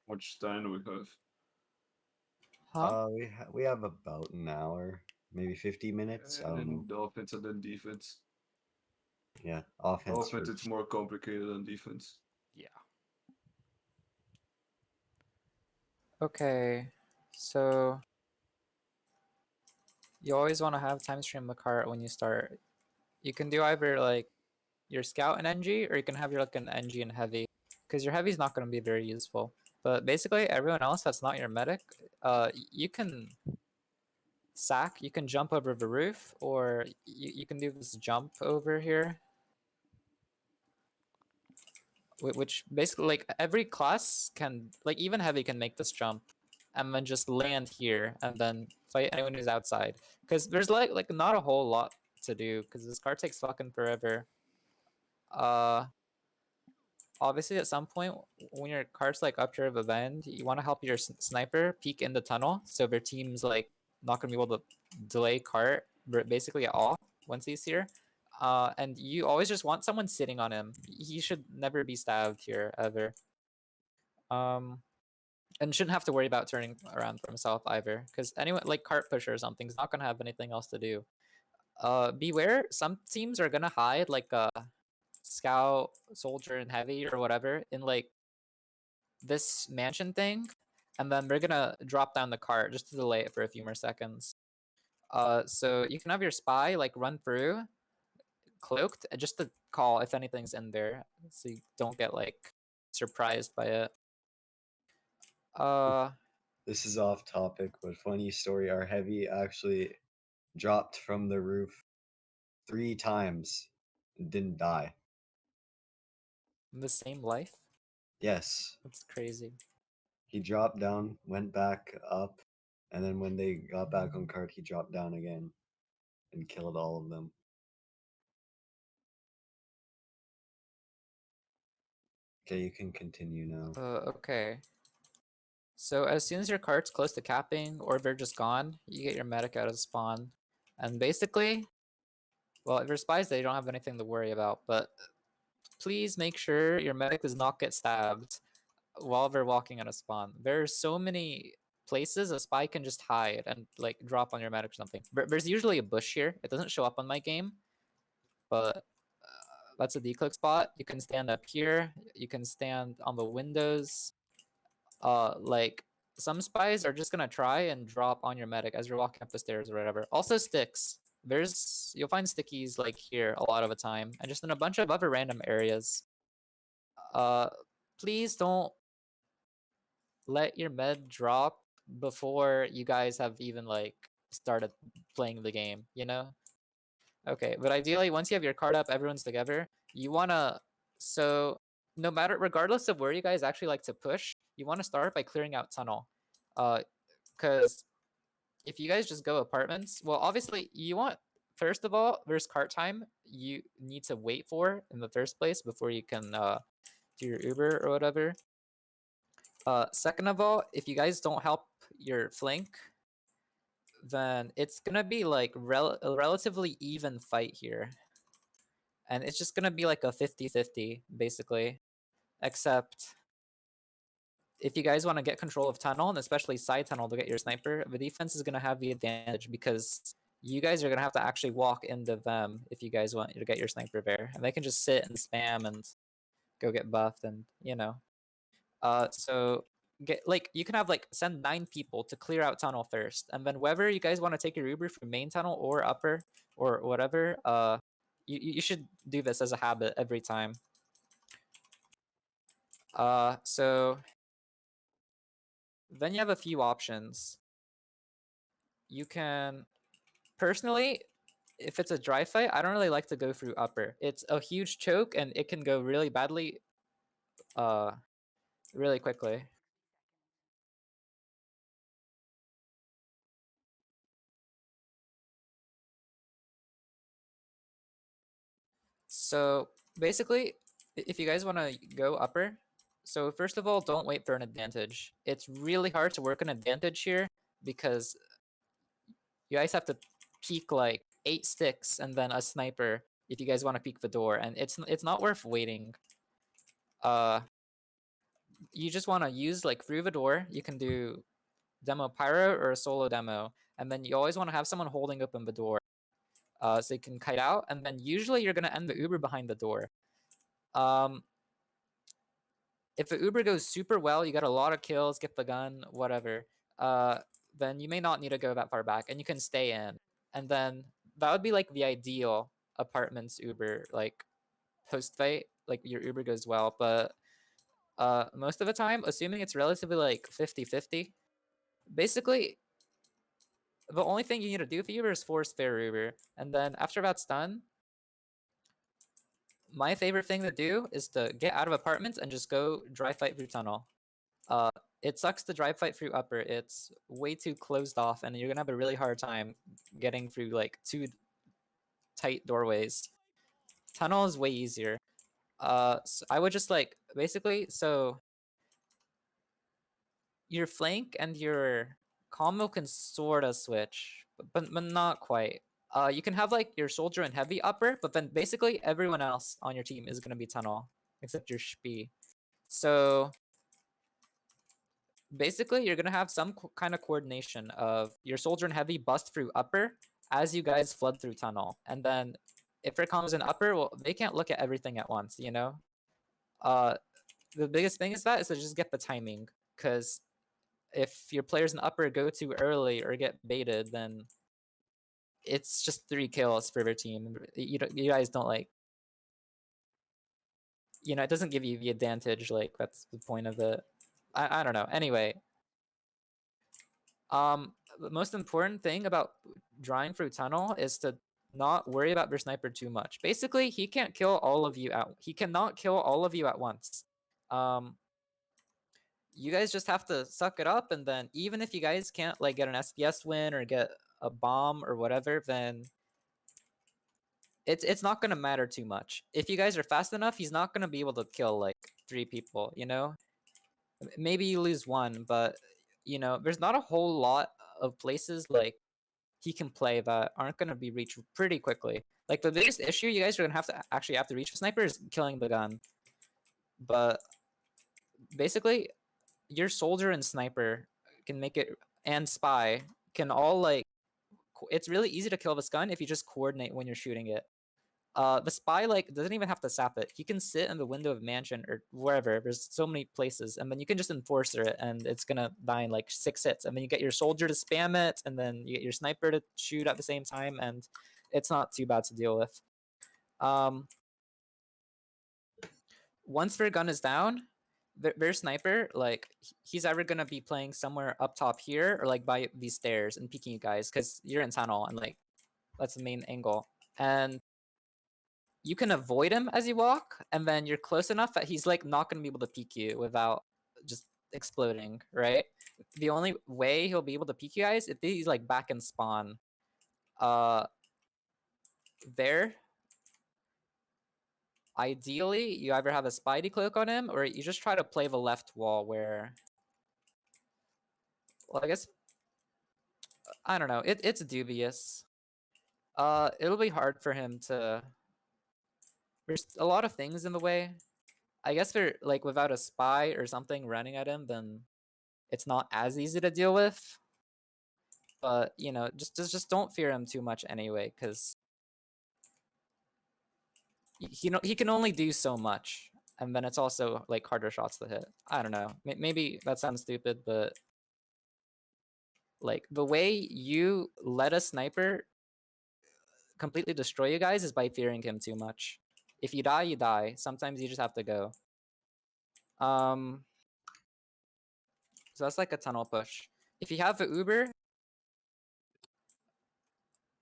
Much time do we have? Huh? We have about an hour, maybe 50 minutes. I don't know. And the offense and then defense. Yeah, offense Offense, it's first. more complicated than defense. Yeah. Okay. So you always want to have time stream the cart when you start. You can do either like your scout and NG, or you can have your like an NG and heavy, because your heavy is not going to be very useful. But basically, everyone else that's not your medic, you can sack. You can jump over the roof, or you can do this jump over here, which basically like every class can, like even heavy can make this jump, and then just land here and then fight anyone who's outside. Because there's like not a whole lot to do, because this card takes fucking forever. Uh, Obviously at some point when your card's like up to the bend, you want to help your sniper peek in the tunnel so their team's like not gonna be able to delay cart basically at all once he's here. And you always just want someone sitting on him. He should never be stabbed here ever. Um, and shouldn't have to worry about turning around for himself either, because anyone like cart pusher or something is not gonna have anything else to do. Beware, some teams are gonna hide like a scout, soldier, and heavy or whatever in like this mansion thing, and then they're gonna drop down the cart just to delay it for a few more seconds. So you can have your spy like run through cloaked just to call if anything's in there, so you don't get like surprised by it. Uh, This is off topic, but funny story. Our heavy actually dropped from the roof 3 times and didn't die. the same life. Yes, That's crazy. he dropped down, went back up, and then when they got back on cart, he dropped down again and killed all of them. Okay, you can continue now. Okay. So as soon as your cart's close to capping or they're just gone, you get your medic out of spawn. And basically, well, if you're spies, they don't have anything to worry about, but please make sure your medic does not get stabbed while they're walking out of spawn. There are so many places a spy can just hide and like drop on your medic or something. There's usually a bush here. It doesn't show up on my game, but that's a declick spot. You can stand up here. You can stand on the windows. Like some spies are just gonna try and drop on your medic as you're walking up the stairs or whatever. Also sticks. You'll find stickies like here a lot of the time, and just in a bunch of other random areas. Uh, Please don't let your med drop before you guys have even like started playing the game, you know? Okay, but ideally once you have your card up, everyone's together, you wanna, so no matter, regardless of where you guys actually like to push, you wanna start by clearing out tunnel. Because if you guys just go apartments, well obviously you want, first of all, there's cart time you need to wait for in the first place before you can do your Uber or whatever. Second of all, if you guys don't help your flank, then it's gonna be like a relatively even fight here. And it's just gonna be like a 50-50, basically. Except if you guys want to get control of tunnel, and especially side tunnel to get your sniper, the defense is gonna have the advantage because you guys are gonna have to actually walk into them if you guys want to get your sniper there. And they can just sit and spam and go get buffed and, you know. So get like you can have like send 9 people to clear out tunnel first, and then whether you guys want to take your Uber from main tunnel or upper or whatever, you should do this as a habit every time. So then you have a few options. You can personally, if it's a dry fight, I don't really like to go through upper. It's a huge choke and it can go really badly, uh, really quickly. So basically, if you guys want to go upper, so first of all, don't wait for an advantage. It's really hard to work an advantage here because you guys have to peek like 8 sticks and then a sniper if you guys want to peek the door, and it's not worth waiting. Uh, you just want to use like through the door. You can do demo pyro or a solo demo, and then you always want to have someone holding open the door, so you can kite out. And then usually you're gonna end the Uber behind the door. If the Uber goes super well, you got a lot of kills, get the gun, whatever. Then you may not need to go that far back, and you can stay in. And then that would be like the ideal apartments Uber, like post fight, like your Uber goes well. But most of the time, assuming it's relatively like 50-50, basically the only thing you need to do for Uber is force fair Uber. And then after that's done, my favorite thing to do is to get out of apartments and just go dry fight through tunnel. It sucks to dry fight through upper. It's way too closed off, and you're gonna have a really hard time getting through like 2 tight doorways. Tunnel is way easier. So I would just like basically, so your flank and your combo can sort of switch, but not quite. You can have like your soldier and heavy upper, but then basically everyone else on your team is gonna be tunnel except your Spee. So basically you're gonna have some kind of coordination of your soldier and heavy bust through upper as you guys flood through tunnel, and then if it comes in upper, well, they can't look at everything at once, you know. The biggest thing is to just get the timing, because if your players in upper go too early or get baited, then it's just 3 kills for their team. You guys don't like, you know, it doesn't give you the advantage. Like that's the point of it. I don't know. Anyway, the most important thing about drawing through tunnel is to not worry about your sniper too much. Basically, he can't kill all of you he cannot kill all of you at once. You guys just have to suck it up, and then even if you guys can't like get an SPS win or get a bomb or whatever, then it's not gonna matter too much. If you guys are fast enough, he's not gonna be able to kill like 3 people, you know? Maybe you lose 1, but you know, there's not a whole lot of places like he can play that aren't gonna be reached pretty quickly. Like the biggest issue you guys are gonna have to reach for sniper is killing the gun. But basically, your soldier and sniper can make it, and spy can all like, it's really easy to kill this gun if you just coordinate when you're shooting it. The spy like doesn't even have to sap it. He can sit in the window of mansion or wherever. There's so many places, and then you can just enforcer it, and it's gonna die in like 6 hits. And then you get your soldier to spam it, and then you get your sniper to shoot at the same time, and it's not too bad to deal with. Once their gun is down, their sniper, like he's either gonna be playing somewhere up top here or like by these stairs and peeking you guys because you're in tunnel, and like that's the main angle. And you can avoid him as you walk, and then you're close enough that he's like not gonna be able to peek you without just exploding, right? The only way he'll be able to peek you guys if he's like back in spawn. There, ideally, you either have a Spidey cloak on him, or you just try to play the left wall where, well, I guess, I don't know. It's dubious. It'll be hard for him to. There's a lot of things in the way. I guess they're like without a spy or something running at him, then it's not as easy to deal with. But you know, just don't fear him too much anyway, because he can only do so much, and then it's also like harder shots to hit. I don't know. Maybe that sounds stupid, but like the way you let a sniper completely destroy you guys is by fearing him too much. If you die, you die. Sometimes you just have to go. So that's like a tunnel push. If you have the Uber,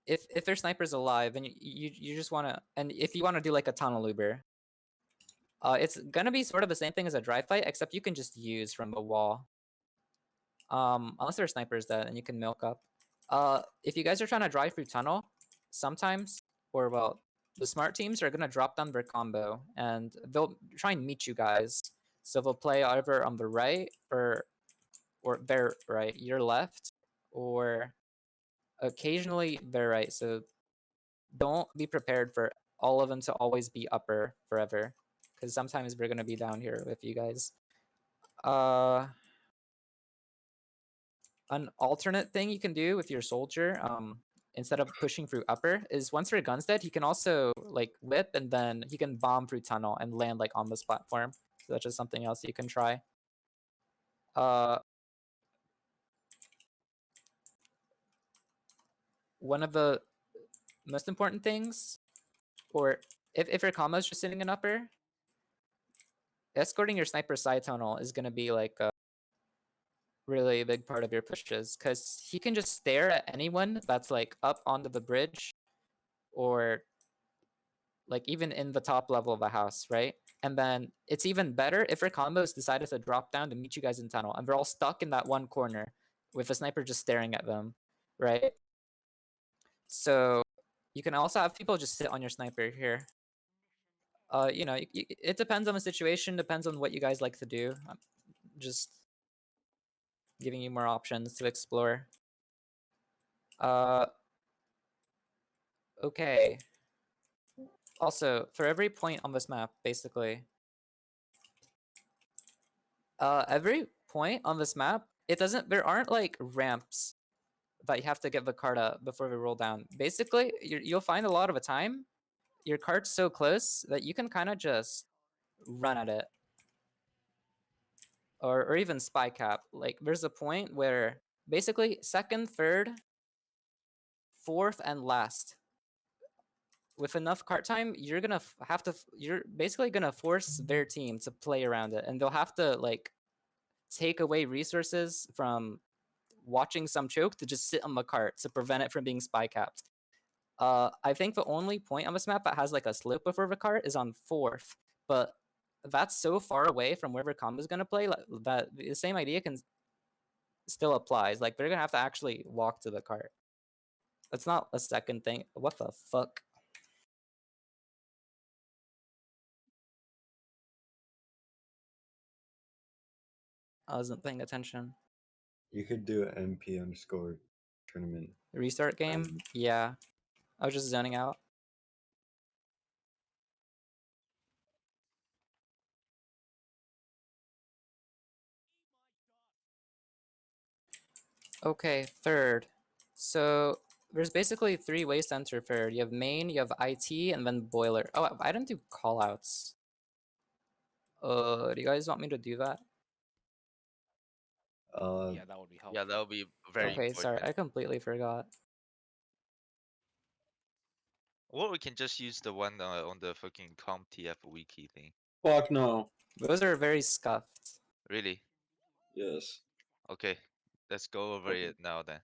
if their sniper's alive, then you just want to, and if you want to do like a tunnel Uber, it's gonna be sort of the same thing as a dry fight, except you can just use from the wall. Unless their sniper's dead, and you can milk up. If you guys are trying to drive through tunnel, sometimes, or well, the smart teams are gonna drop down their combo, and they'll try and meet you guys. So they'll play either on the right or their right, your left, or occasionally their right. So don't be prepared for all of them to always be upper forever, because sometimes we're gonna be down here with you guys. An alternate thing you can do with your soldier, instead of pushing through upper, is once your gun's dead, he can also like whip and then he can bomb through tunnel and land like on this platform. So that's just something else you can try. One of the most important things, or if your combo is just sitting in upper, escorting your sniper side tunnel is going to be like a really big part of your pushes, because he can just stare at anyone that's like up onto the bridge or like even in the top level of a house, right? And then it's even better if your combos decided to drop down to meet you guys in tunnel and they're all stuck in that one corner with a sniper just staring at them, right? So you can also have people just sit on your sniper here. You know, it depends on the situation, depends on what you guys like to do. I'm just giving you more options to explore. Okay. Also, for every point on this map, basically, every point on this map, there aren't like ramps that you have to get the cart up before we roll down. Basically, you'll find a lot of the time, your cart's so close that you can kind of just run at it. Or even spy cap. Like, there's a point where basically second, third, fourth, and last, with enough cart time, you're gonna you're basically gonna force their team to play around it, and they'll have to like take away resources from watching some choke to just sit on the cart to prevent it from being spy capped. I think the only point on this map that has like a slope before the cart is on fourth, but that's so far away from wherever combo's gonna play that the same idea can still applies. Like they're gonna have to actually walk to the cart. That's not a second thing. What the fuck? I wasn't paying attention. You could do an MP underscore tournament. Restart game? Yeah. I was just zoning out. Okay, third. So there's basically 3 ways to enter third. You have main, you have IT, and then boiler. Oh, I didn't do callouts. Do you guys want me to do that? Yeah, that would be helpful. Yeah, that would be very Okay, important. sorry, I completely forgot. Or we can just use the one on the fucking CompTF wiki thing. Fuck no. Those are very scuffed. Really? Yes. Okay, let's go over Okay. it now then.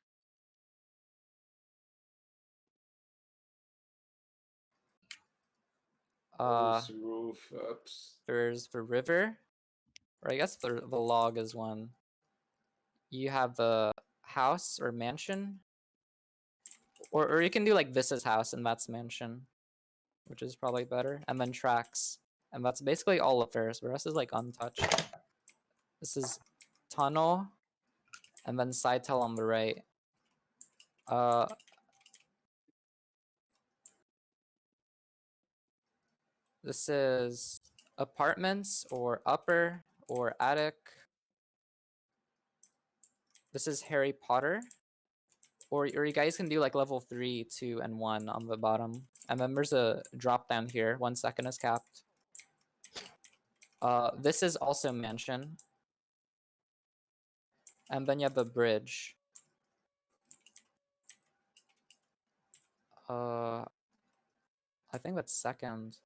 Those roof apps. There's the river, or I guess the log is one. You have the house or mansion, or you can do like this is house and that's mansion, which is probably better. And then tracks, and that's basically all of theirs. The rest is like untouched. This is tunnel, and then side tell on the right. This is apartments or upper or attic. This is Harry Potter. Or you guys can do like level 3, 2, and 1 on the bottom. And then there's a drop down here. 1 second is capped. This is also mansion. And then you have a bridge. I think that's second.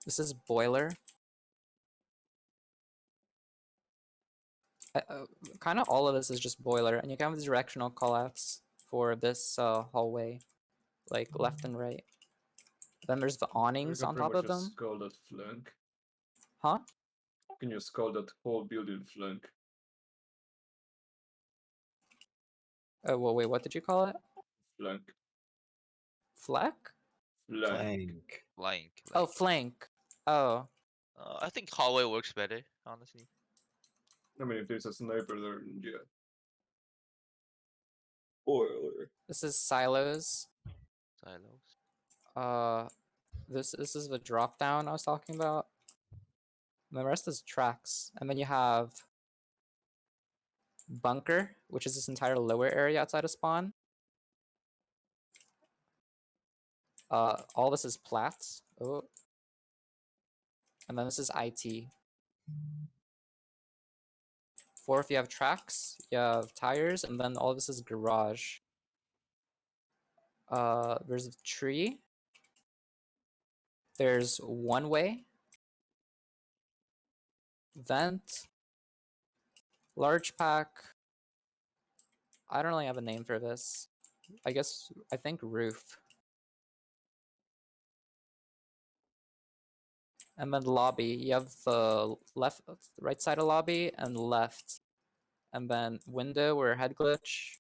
This is boiler. Kind of all of this is just boiler, and you can have the directional callouts for this hallway, like left and right. Then there's the awnings on top of them. Call that flank. Huh? Can you just call that whole building flank? Oh, well, wait, what did you call it? Flank. Fleck? Flank. Blank. Oh, flank. Oh. I think hallway works better, honestly. I mean, if there's a sniper there, yeah. Boiler. This is silos. Silos. This is the drop down I was talking about. And the rest is tracks. And then you have bunker, which is this entire lower area outside of spawn. All this is plats. Oh. And then this is IT. Fourth, you have tracks, you have tires, and then all this is garage. There's a tree. There's one way. Vent. Large pack. I don't really have a name for this. I think roof. And then lobby. You have the right side of lobby and left. And then window or head glitch.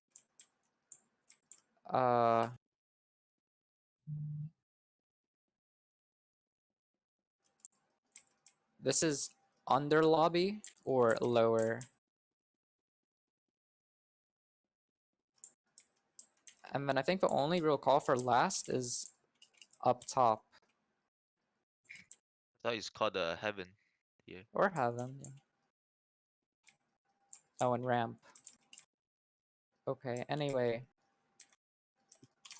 This is under lobby or lower. And then I think the only real call for last is up top. I thought it's called heaven here. Or heaven, yeah. Oh, and ramp. Okay, anyway.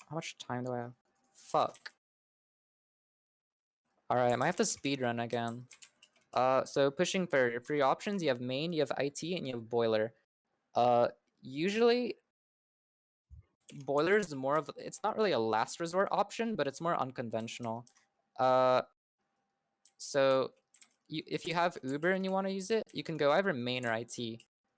How much time do I have? Fuck. Alright, I might have to speedrun again. So pushing for your three options, you have main, you have IT, and you have boiler. Usually boiler is more of, it's not really a last resort option, but it's more unconventional. So if you have Uber and you want to use it, you can go either main or IT.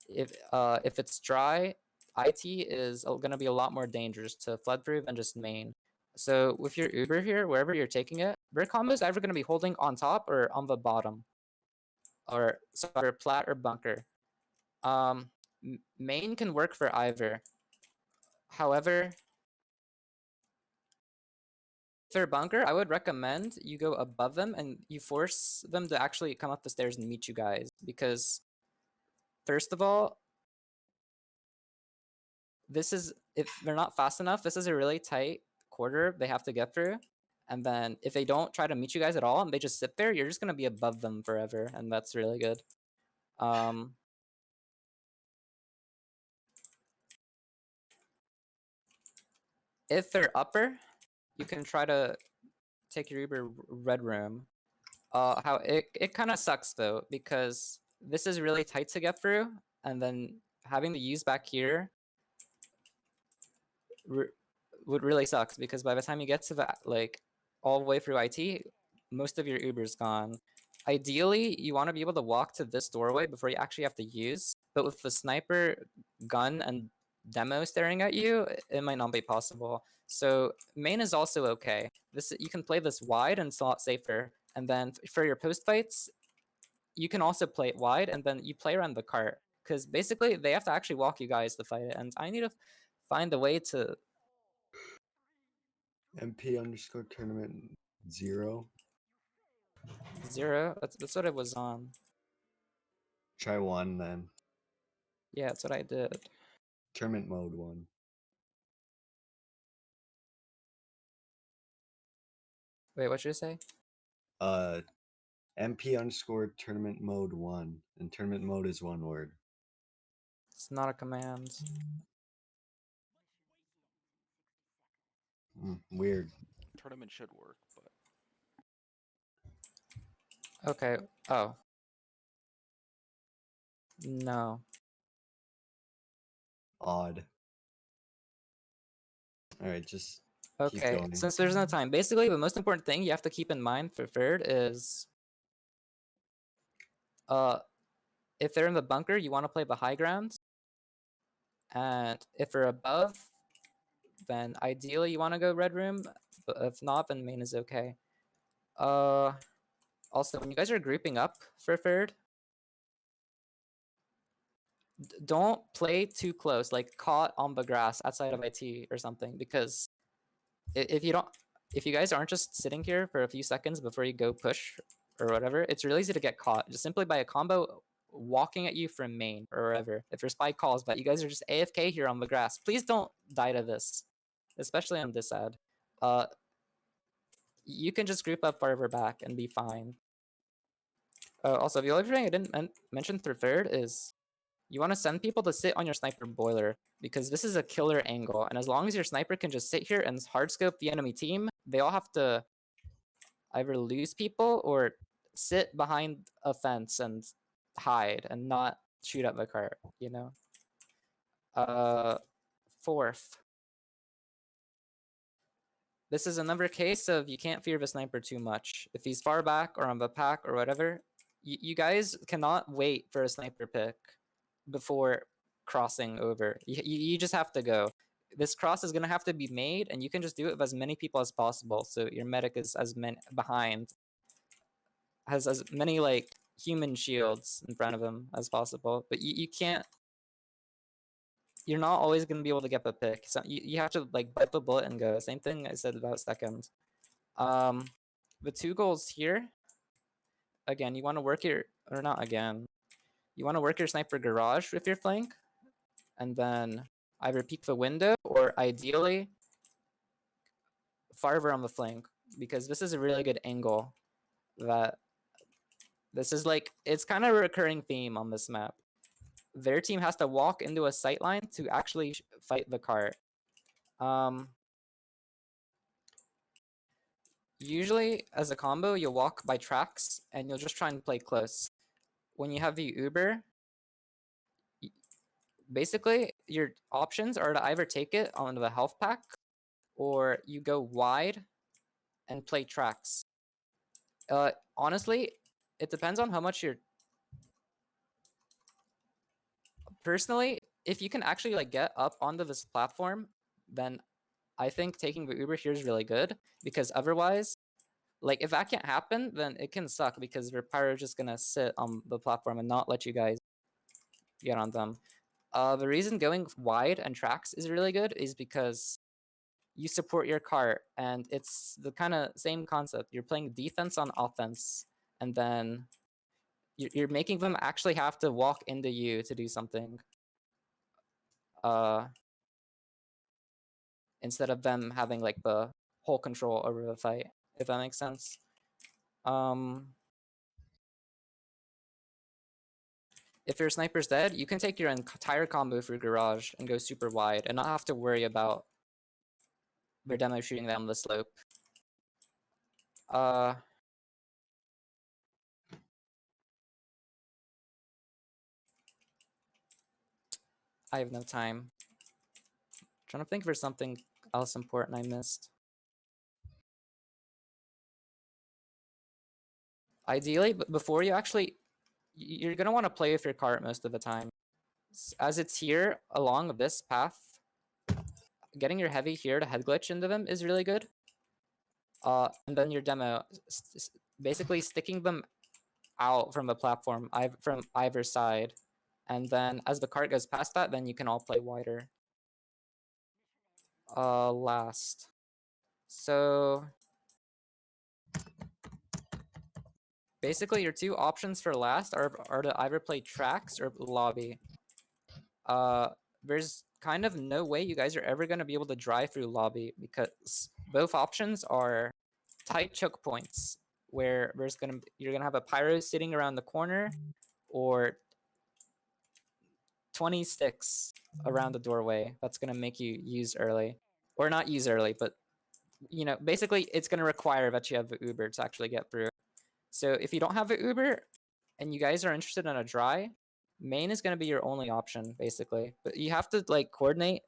If it's dry, IT is going to be a lot more dangerous to flood through than just main. So with your Uber here, wherever you're taking it, their combo is either going to be holding on top or on the bottom, or sorry, plat or bunker. Main can work for either. However, if they're bunker, I would recommend you go above them and you force them to actually come up the stairs and meet you guys, because first of all, this is, if they're not fast enough, this is a really tight quarter they have to get through. And then if they don't try to meet you guys at all and they just sit there, you're just going to be above them forever. And that's really good. If they're upper, you can try to take your Uber red room. How it kind of sucks though, because this is really tight to get through, and then having to use back here would really sucks, because by the time you get to the all the way through IT, most of your Uber's gone. Ideally, you want to be able to walk to this doorway before you actually have to use, but with the sniper gun and demo staring at you, it might not be possible. So main is also okay. You can play this wide and it's a lot safer. And then for your post fights, you can also play it wide, and then you play around the cart, because basically they have to actually walk you guys to fight it, and I need to find a way to. MP underscore tournament 0. 0. That's what it was on. Try 1 then. Yeah, that's what I did. Tournament mode 1. Wait, what should I say? MP underscore tournament mode 1. And tournament mode is one word. It's not a command. Weird. Tournament should work, but Okay. Oh. No. Odd. Alright, just keep Okay, going. since there's no time, basically the most important thing you have to keep in mind for third is if they're in the bunker, you want to play the high ground. And if they're above, then ideally you want to go red room, but if not, then main is okay. Also, when you guys are grouping up for third, don't play too close, like caught on the grass outside of IT or something, because if you guys aren't just sitting here for a few seconds before you go push or whatever, it's really easy to get caught just simply by a combo walking at you from main or wherever. If your spy calls, but you guys are just AFK here on the grass, please don't die to this, especially on this ad. you can just group up farther back and be fine. Also, the other thing I didn't mention through third is you want to send people to sit on your sniper boiler because this is a killer angle. And as long as your sniper can just sit here and hardscope the enemy team, they all have to either lose people or sit behind a fence and hide and not shoot at the cart, you know? Fourth. This is another case of you can't fear the sniper too much. If he's far back or on the pack or whatever, you guys cannot wait for a sniper pick before crossing over. You just have to go. This cross is going to have to be made, and you can just do it with as many people as possible. So your medic is as many behind, has as many like human shields in front of him as possible. But you can't. You're not always going to be able to get the pick. So you have to like bite the bullet and go. Same thing I said about second. The two goals here. Again, you want to work your, or not again. You want to work your sniper garage with your flank, and then either peek the window or ideally farther on the flank, because this is a really good angle. That this is like, it's kind of a recurring theme on this map. Their team has to walk into a sight line to actually fight the cart. Usually, as a combo, you'll walk by tracks and you'll just try and play close. When you have the Uber, basically your options are to either take it on the health pack or you go wide and play tracks. Honestly, it depends on how much you're. Personally, if you can actually like get up onto this platform, then I think taking the Uber here is really good, because otherwise, like if that can't happen, then it can suck because your pyro is just gonna sit on the platform and not let you guys get on them. The reason going wide and tracks is really good is because you support your cart, and it's the kind of same concept. You're playing defense on offense, and then you're making them actually have to walk into you to do something. Instead of them having like the whole control over the fight, if that makes sense. If your sniper's dead, you can take your entire combo through garage and go super wide and not have to worry about their demo shooting down the slope. I have no time. Trying to think for something else important I missed. Ideally, before you actually, you're gonna want to play with your cart most of the time. As it's here along this path, getting your heavy here to head glitch into them is really good. And then your demo, basically sticking them out from the platform, from either side. And then as the cart goes past that, then you can all play wider. Last. So basically your two options for last are to either play tracks or lobby. There's kind of no way you guys are ever going to be able to drive through lobby because both options are tight choke points where you're gonna have a pyro sitting around the corner or 20 sticks around the doorway. That's gonna make you use early, or not use early, but you know, basically it's gonna require that you have the Uber to actually get through. So if you don't have the Uber and you guys are interested in a dry, main is gonna be your only option basically. But you have to like coordinate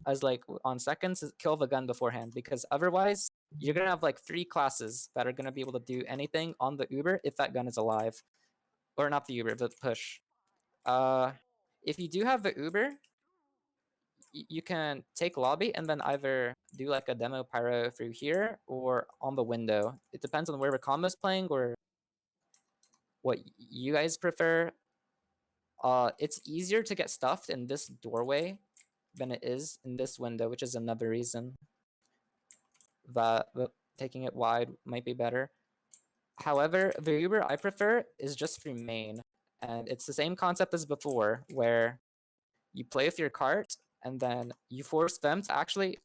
as like on seconds, kill the gun beforehand, because otherwise you're gonna have like 3 classes that are gonna be able to do anything on the Uber if that gun is alive, or not the Uber, the push. If you do have the Uber, you can take lobby and then either do like a demo pyro through here or on the window. It depends on where the combo's playing or what you guys prefer. It's easier to get stuffed in this doorway than it is in this window, which is another reason that taking it wide might be better. However, the Uber I prefer is just through main, and it's the same concept as before, where you play with your cart and then you force them to actually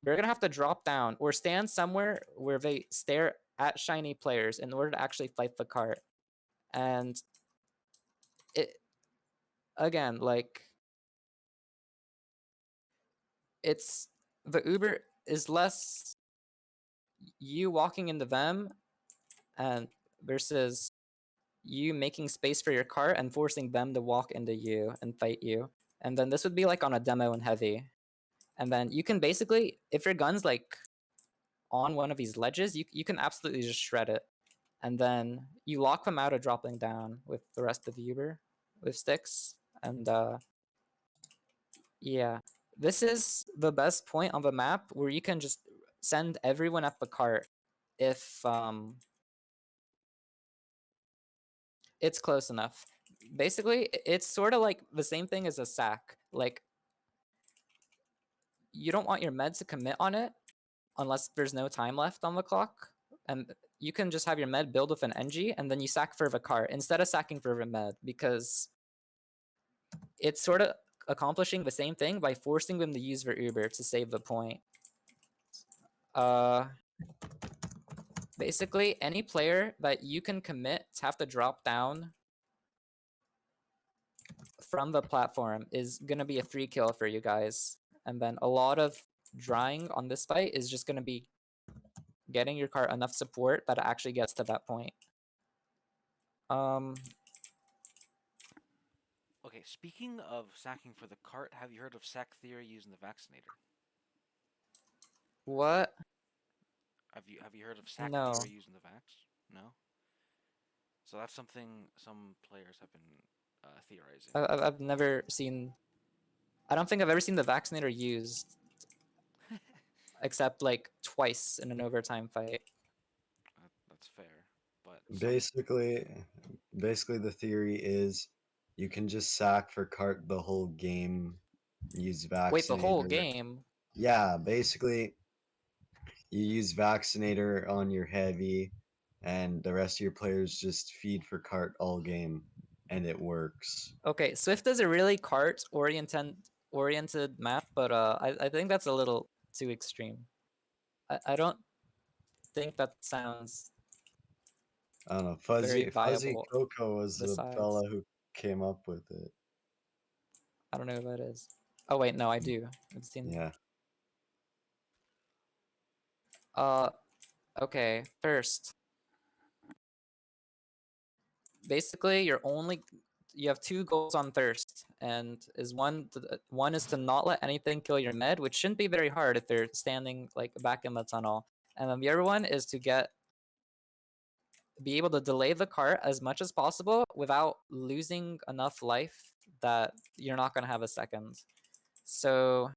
they're gonna have to drop down or stand somewhere where they stare at shiny players in order to actually fight the cart. And it again, like it's the Uber is less you walking into them and versus you making space for your cart and forcing them to walk into you and fight you. And then this would be like on a demo in heavy. And then you can basically, if your gun's like on one of these ledges, you can absolutely just shred it. And then you lock them out of dropping down with the rest of the Uber with sticks. And yeah, this is the best point on the map where you can just send everyone at the cart if it's close enough. Basically, it's sort of like the same thing as a sack. Like, you don't want your med to commit on it unless there's no time left on the clock. And you can just have your med build with an NG and then you sack for the cart instead of sacking for the med, because it's sort of accomplishing the same thing by forcing them to use their Uber to save the point. Basically, any player that you can commit to have to drop down from the platform is going to be a 3-kill for you guys. And then a lot of drying on this fight is just going to be getting your cart enough support that it actually gets to that point. Okay, speaking of sacking for the cart, have you heard of sack theory using the vaccinator? What? Have you heard of sack No. theory using the vax? No. So that's something some players have been theorizing. I've never seen. I don't think I've ever seen the vaccinator used, except like twice in an overtime fight. That's fair, but Basically, the theory is you can just sack for cart the whole game. Use vaccinator. Wait, the whole game? Yeah, basically, you use vaccinator on your heavy, and the rest of your players just feed for cart all game, and it works. Okay, Swift is a really cart oriented map, but I think that's a little too extreme. I don't think that sounds I don't know. very Fuzzy viable. Coco was the besides. fella who came up with it. I don't know who that is. Oh wait, no, I do. I've seen. Yeah. Okay. First, basically, you have 2 goals on Thirst, and one is to not let anything kill your med, which shouldn't be very hard if they're standing like back in the tunnel. And then the other one is to be able to delay the cart as much as possible without losing enough life that you're not gonna have a second. So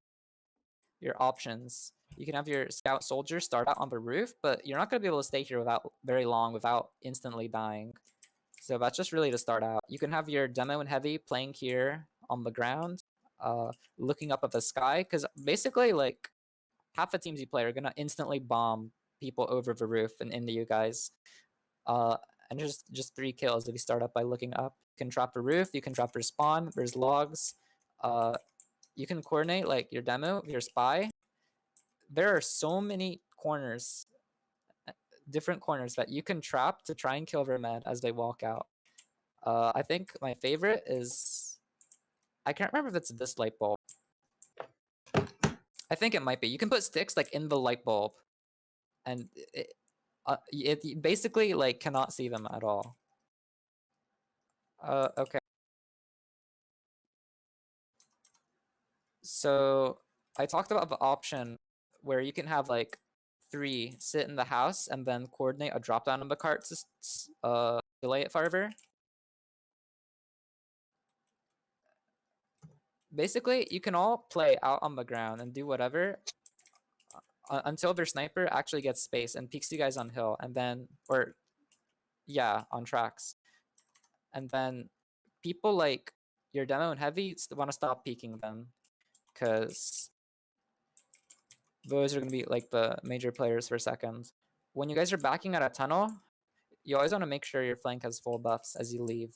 your options. You can have your scout soldier start out on the roof, but you're not going to be able to stay here without very long without instantly dying. So that's just really to start out. You can have your demo and heavy playing here on the ground, looking up at the sky, because basically like half the teams you play are going to instantly bomb people over the roof and into you guys. And just 3 kills if you start up by looking up. You can drop a roof, you can drop your spawn, there's logs. You can coordinate like your demo, your spy. There are so many corners, different corners that you can trap to try and kill Vermed as they walk out. I think my favorite is, I can't remember if it's this light bulb. I think it might be. You can put sticks like in the light bulb, and it basically like cannot see them at all. Okay. So I talked about the option where you can have like 3 sit in the house and then coordinate a drop down on the cart to delay it farther. Basically, you can all play out on the ground and do whatever until their sniper actually gets space and peeks you guys on hill, and then, or yeah, on tracks. And then people like your demo and heavy want to stop peeking them, because those are going to be like the major players for seconds. When you guys are backing at a tunnel, you always want to make sure your flank has full buffs as you leave.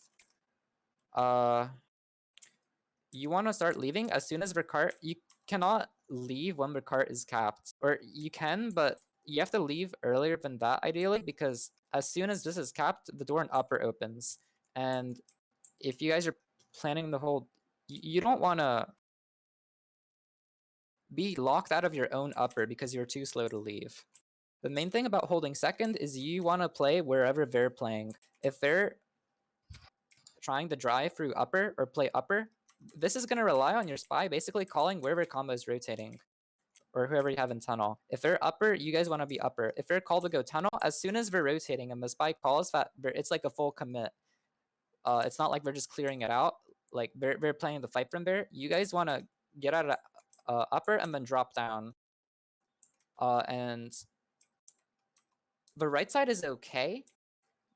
You want to start leaving as soon as the cart. You cannot leave when the cart is capped. Or you can, but you have to leave earlier than that ideally, because as soon as this is capped, the door in upper opens. And if you guys are planning the hold, you don't want to be locked out of your own upper because you're too slow to leave. The main thing about holding second is you want to play wherever they're playing. If they're trying to drive through upper or play upper, this is going to rely on your spy basically calling wherever combo is rotating, or whoever you have in tunnel. If they're upper, you guys want to be upper. If they're called to go tunnel, as soon as they're rotating and the spy calls that, it's like a full commit. It's not like they're just clearing it out. Like they're playing the fight from there. You guys want to get out of upper and then drop down. And the right side is okay,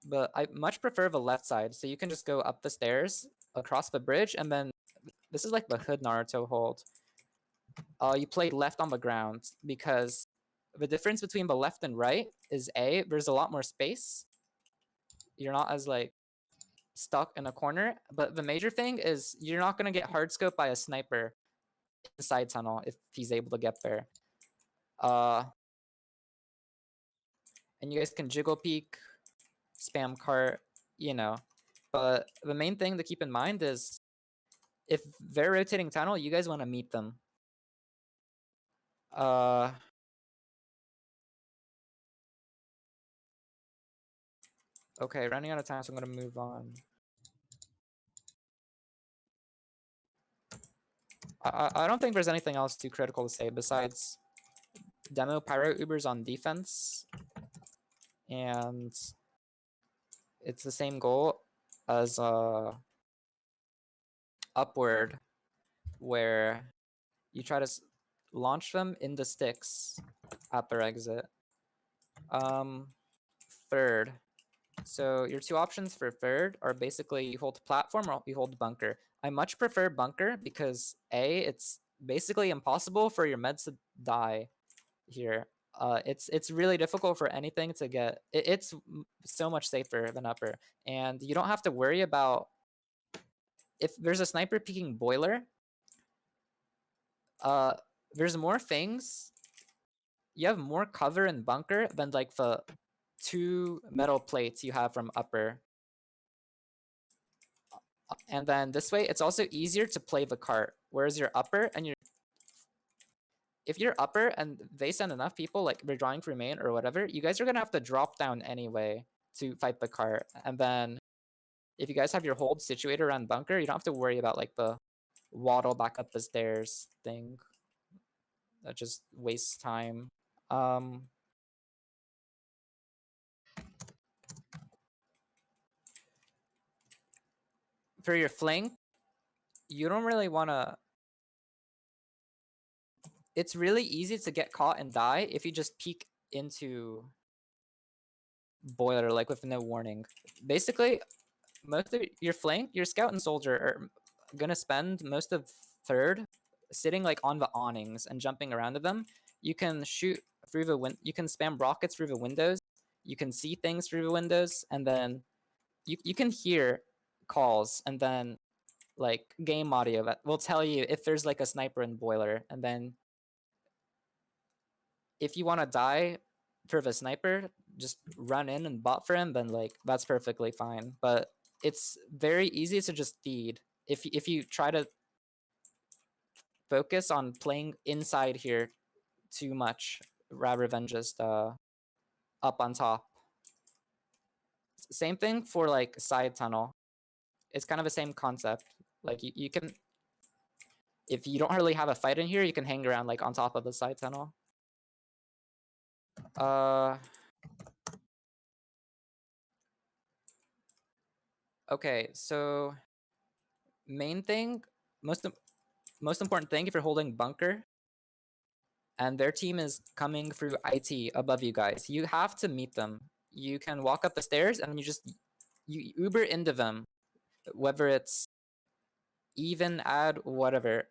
but I much prefer the left side. So you can just go up the stairs, across the bridge, and then this is like the Hood Naruto hold. You play left on the ground because the difference between the left and right is there's a lot more space. You're not as like stuck in a corner, but the major thing is you're not gonna get hard scoped by a sniper inside tunnel if he's able to get there. And you guys can jiggle peek, spam cart, you know. But the main thing to keep in mind is if they're rotating tunnel, you guys want to meet them. Okay, running out of time, so I'm gonna move on. I don't think there's anything else too critical to say besides demo Pyro Ubers on defense, and it's the same goal as upward, where you try to launch them into sticks at their exit. Third. So your two options for third are basically you hold platform or you hold bunker. I much prefer bunker because it's basically impossible for your meds to die here. It's really difficult for anything to get. It's so much safer than upper, and you don't have to worry about if there's a sniper peeking boiler. There's more things. You have more cover in bunker than like the 2 metal plates you have from upper. And then this way, it's also easier to play the cart. Whereas you're upper and if you're upper and they send enough people, like they're drawing through main or whatever, you guys are gonna have to drop down anyway to fight the cart. And then if you guys have your hold situated around bunker, you don't have to worry about like the waddle back up the stairs thing. That just wastes time. For your flank, you don't really want to. It's really easy to get caught and die if you just peek into boiler like with no warning. Basically, most of your flank, your scout and soldier are gonna spend most of third sitting like on the awnings and jumping around to them. You can shoot through the you can spam rockets through the windows. You can see things through the windows, and then you can hear calls, and then like game audio that will tell you if there's like a sniper in boiler, and then if you want to die for the sniper, just run in and bot for him, then like that's perfectly fine. But it's very easy to just feed if you try to focus on playing inside here too much rather than just up on top. Same thing for like side tunnel. It's kind of the same concept. Like you can, if you don't really have a fight in here, you can hang around like on top of the side tunnel. Okay, so main thing, most important thing if you're holding bunker and their team is coming through IT above you guys, you have to meet them. You can walk up the stairs and you Uber into them, whether it's even, add, whatever,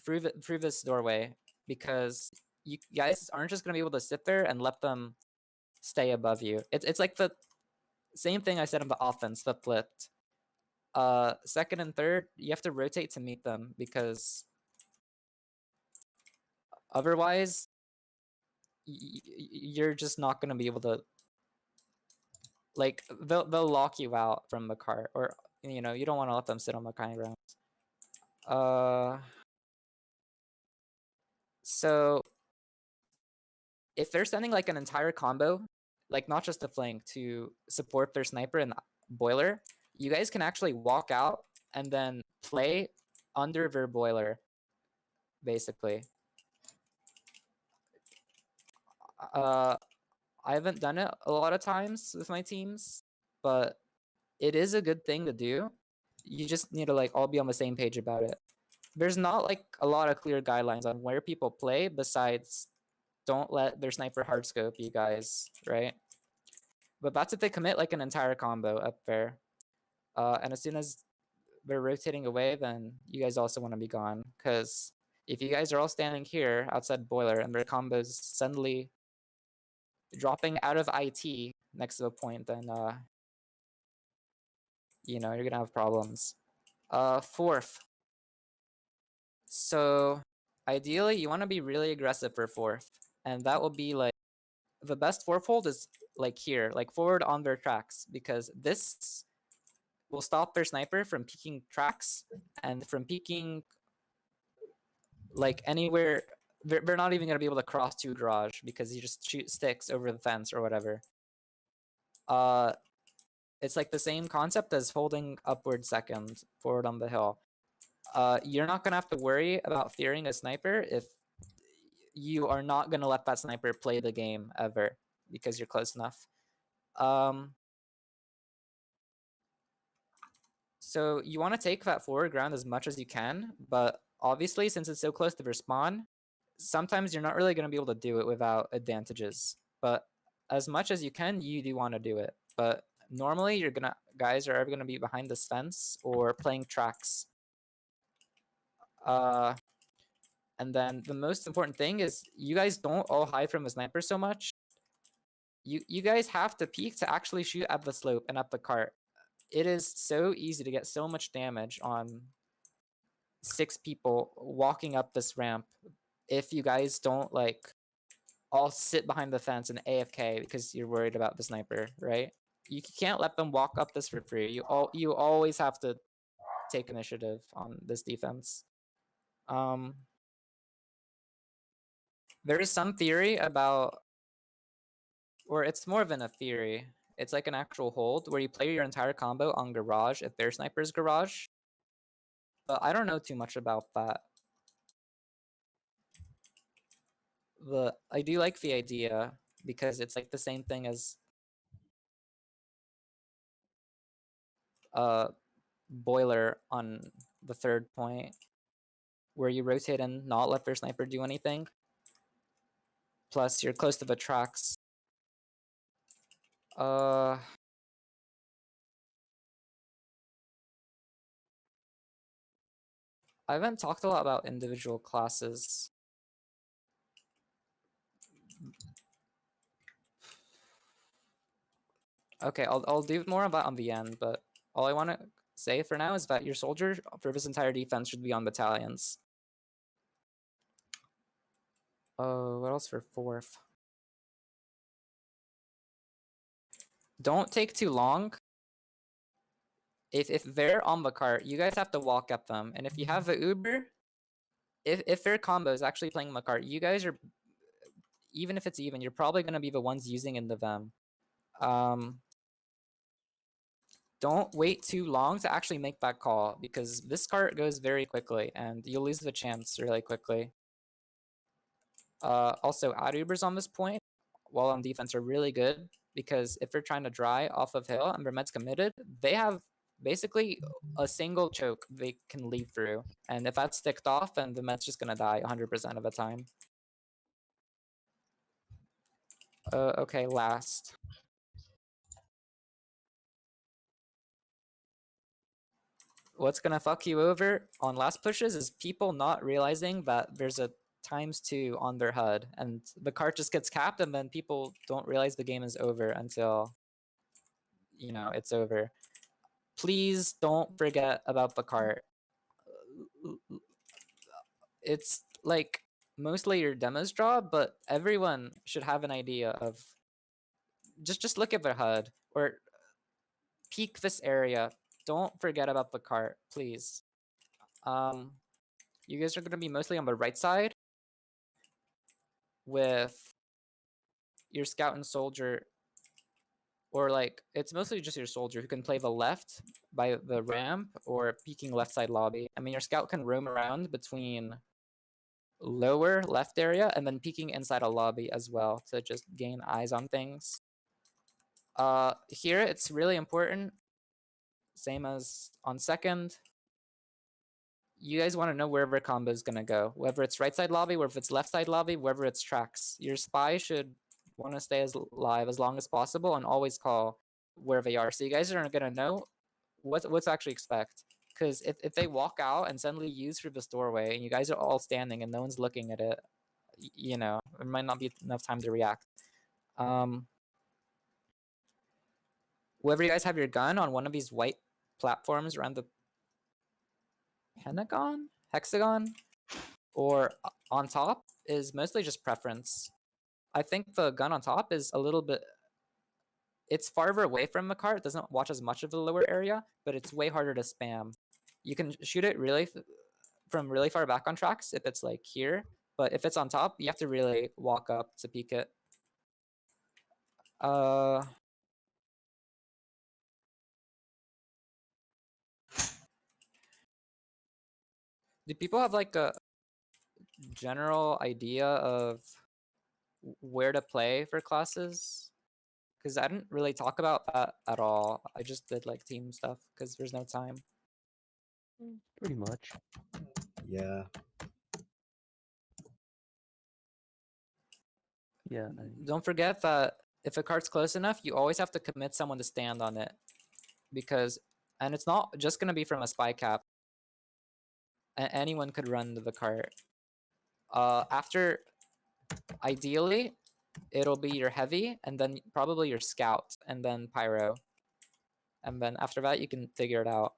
through this doorway, because you guys aren't just gonna be able to sit there and let them stay above you. It's like the same thing I said on the offense, but flipped. Second and third, you have to rotate to meet them because Otherwise, you're just not gonna be able to. Like they'll lock you out from the cart, or you know you don't want to let them sit on the kind ground. So if they're sending like an entire combo, like not just a flank to support their sniper and boiler, you guys can actually walk out and then play under their boiler, basically. I haven't done it a lot of times with my teams, but it is a good thing to do. You just need to like all be on the same page about it. There's not like a lot of clear guidelines on where people play besides don't let their sniper hardscope you guys, right? But that's if they commit like an entire combo up there. And as soon as they're rotating away, then you guys also want to be gone. Because if you guys are all standing here outside boiler and their combos suddenly dropping out of IT next to the point, then you know, you're gonna have problems. Fourth. So ideally you want to be really aggressive for fourth. And that will be like the best fourth hold is like here, like forward on their tracks, because this will stop their sniper from peeking tracks and from peeking like anywhere. They're not even gonna be able to cross to garage because you just shoot sticks over the fence or whatever. It's like the same concept as holding upward second forward on the hill. You're not gonna have to worry about fearing a sniper if you are not gonna let that sniper play the game ever because you're close enough. So you want to take that forward ground as much as you can, but obviously since it's so close to respawn, sometimes you're not really going to be able to do it without advantages. But as much as you can, you do want to do it. But normally guys are ever gonna be behind this fence or playing tracks. And then the most important thing is you guys don't all hide from the sniper so much. You guys have to peek to actually shoot at the slope and up the cart. It is so easy to get so much damage on 6 people walking up this ramp if you guys don't like all sit behind the fence and AFK because you're worried about the sniper, right? You can't let them walk up this for free. You always have to take initiative on this defense. There is some theory about, or it's more than a theory. It's like an actual hold where you play your entire combo on garage if their sniper's garage. But I don't know too much about that. But I do like the idea because it's like the same thing as boiler on the third point, where you rotate and not let their sniper do anything. Plus, you're close to the tracks. I haven't talked a lot about individual classes. Okay, I'll do more about on the end, but all I want to say for now is that your soldier for this entire defense should be on battalions. What else for fourth? Don't take too long. If they're on the cart, you guys have to walk up them. And if you have the Uber, if their combo is actually playing the cart, you guys are, even if it's even, you're probably going to be the ones using into them. Don't wait too long to actually make that call because this cart goes very quickly and you'll lose the chance really quickly. Also, ad Ubers on this point, while on defense, are really good because if they're trying to dry off of hill and their med's committed, they have basically a single choke they can leave through. And if that's sticked off, then the med's just gonna die 100% of the time. Okay, last. What's gonna fuck you over on last pushes is people not realizing that there's a ×2 on their HUD and the cart just gets capped and then people don't realize the game is over until, you know, it's over. Please don't forget about the cart. It's like mostly your demos draw, but everyone should have an idea of just look at the HUD or peek this area. Don't forget about the cart, please. You guys are going to be mostly on the right side with your scout and soldier, or like it's mostly just your soldier who can play the left by the ramp or peeking left side lobby. I mean, your scout can roam around between lower left area and then peeking inside a lobby as well to just gain eyes on things. Here it's really important, same as on second. You guys want to know wherever combo is gonna go, whether it's right side lobby, or if it's left side lobby, wherever it's tracks. Your spy should want to stay as live as long as possible and always call where they are, so you guys are gonna know what to actually expect. Because if they walk out and suddenly use through this doorway and you guys are all standing and no one's looking at it, you know, there might not be enough time to react. Wherever you guys have your gun on one of these white platforms around the pentagon, hexagon, or on top is mostly just preference. I think the gun on top is a little bit, it's farther away from the cart, doesn't watch as much of the lower area, but it's way harder to spam. You can shoot it really from really far back on tracks if it's like here, but if it's on top, you have to really walk up to peek it. Do people have like a general idea of where to play for classes? Because I didn't really talk about that at all. I just did like team stuff because there's no time. Pretty much. Yeah. Yeah. Don't forget that if a cart's close enough, you always have to commit someone to stand on it. Because, and it's not just going to be from a spy cap. Anyone could run the cart. After, ideally, it'll be your heavy, and then probably your scout, and then pyro. And then after that, you can figure it out.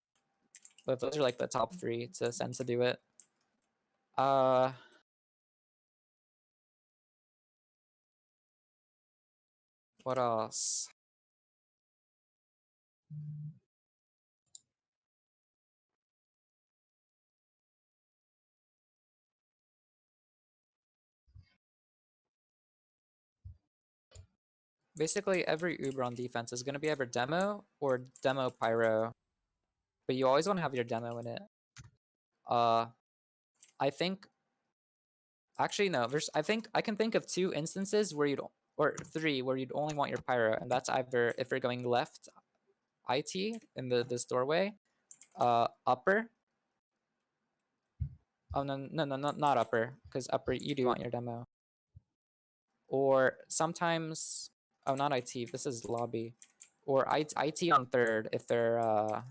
But those are like the top 3 to send to do it. What else? Basically, every Uber on defense is going to be either demo or demo pyro. But you always want to have your demo in it. I think, actually no, I think I can think of 2 instances where you'd, or 3 where you'd only want your pyro, and that's either if you're going left IT in this doorway, upper. Oh no, not upper, because upper you do want your demo. Or sometimes, oh not IT, this is lobby. Or IT on third if they're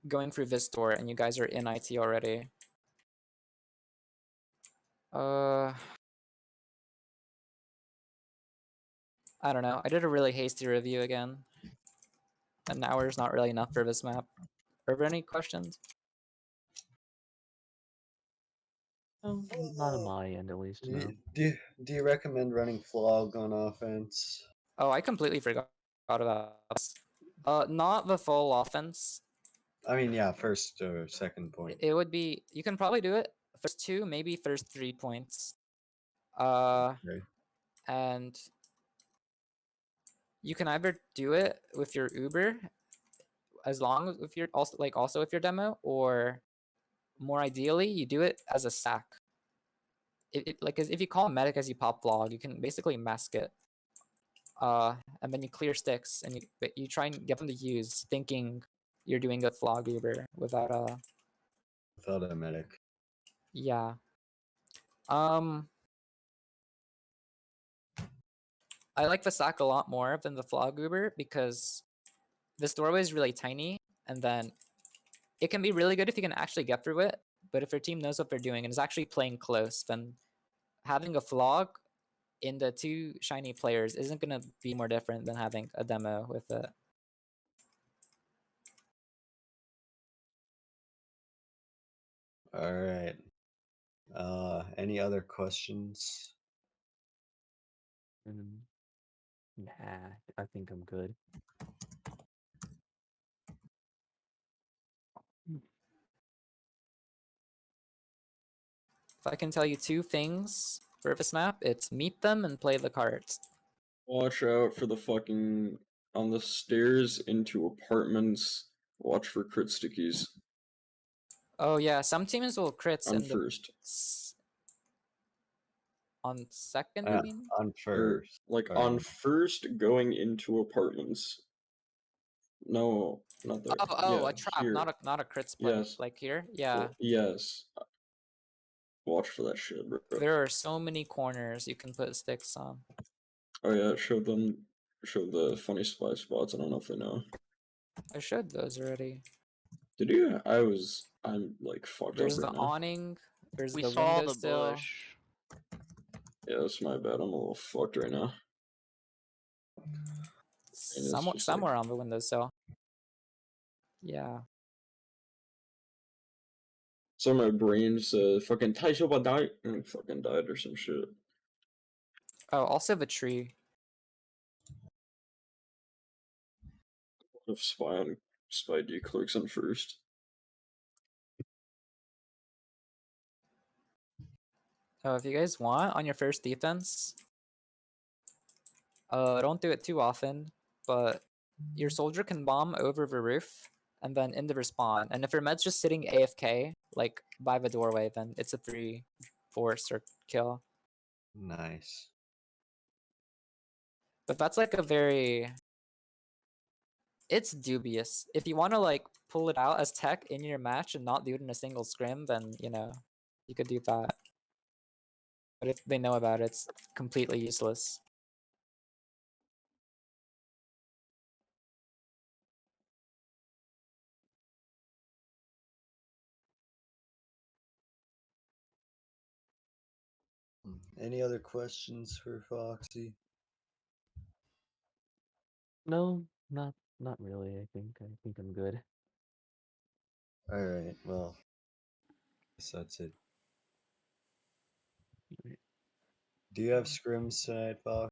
going through this door and you guys are in IT already. I don't know. I did a really hasty review again. An hour is not really enough for this map. Are there any questions? Not on my end, at least. No. Do you recommend running flog on offense? Oh, I completely forgot about this. Not the full offense. I mean, yeah, first or second point. It would be, you can probably do it first 2, maybe first 3 points. Okay. And you can either do it with your Uber, as long as if you're also with your demo, or more ideally, you do it as a sack. Like if you call a medic as you pop vlog, you can basically mask it. And then you clear sticks and you try and get them to use, thinking you're doing a vlog Uber without Without a medic. yeah. I like the sack a lot more than the vlog Uber because this doorway is really tiny, and then it can be really good if you can actually get through it. But if your team knows what they're doing and is actually playing close, then having a vlog in the 2 shiny players isn't going to be more different than having a demo with it. All right. Any other questions? Nah, I think I'm good. If I can tell you two things for this map, it's meet them and play the cards. Watch out for the fucking on the stairs into apartments. Watch for crit stickies Oh yeah, some teams will crits on in the first, on second. You mean? On or first. like Sorry. on first going into apartments. No, not there. Oh, Yeah, a trap, here. not a crits play. Yes. Like here, yeah. Yes. Watch for that shit, bro. There are so many corners you can put sticks on. Oh yeah, show the funny spy spots. I don't know if they know. I showed those already. Did you? I'm like fucked There's up the right now. awning. There's We the saw the windowsill. bush. Yeah, that's my bad. I'm a little fucked right now. it's Somewhere, just somewhere like- on the windowsill. Yeah. So my brain's fucking Taishoba died and fucking died or some shit. Oh, also the tree. Of spy D clerks on first. Oh, if you guys want on your first defense, don't do it too often, but your soldier can bomb over the roof and then in the respawn. And if your med's just sitting AFK, like by the doorway, then it's a 3 force or kill. Nice. But that's like a very... It's dubious. If you want to like pull it out as tech in your match and not do it in a single scrim, then, you know, you could do that. But if they know about it, it's completely useless. Any other questions for Foxy? No, not really. I think I'm good. All right. Well, guess that's it. Do you have scrims tonight, Fox?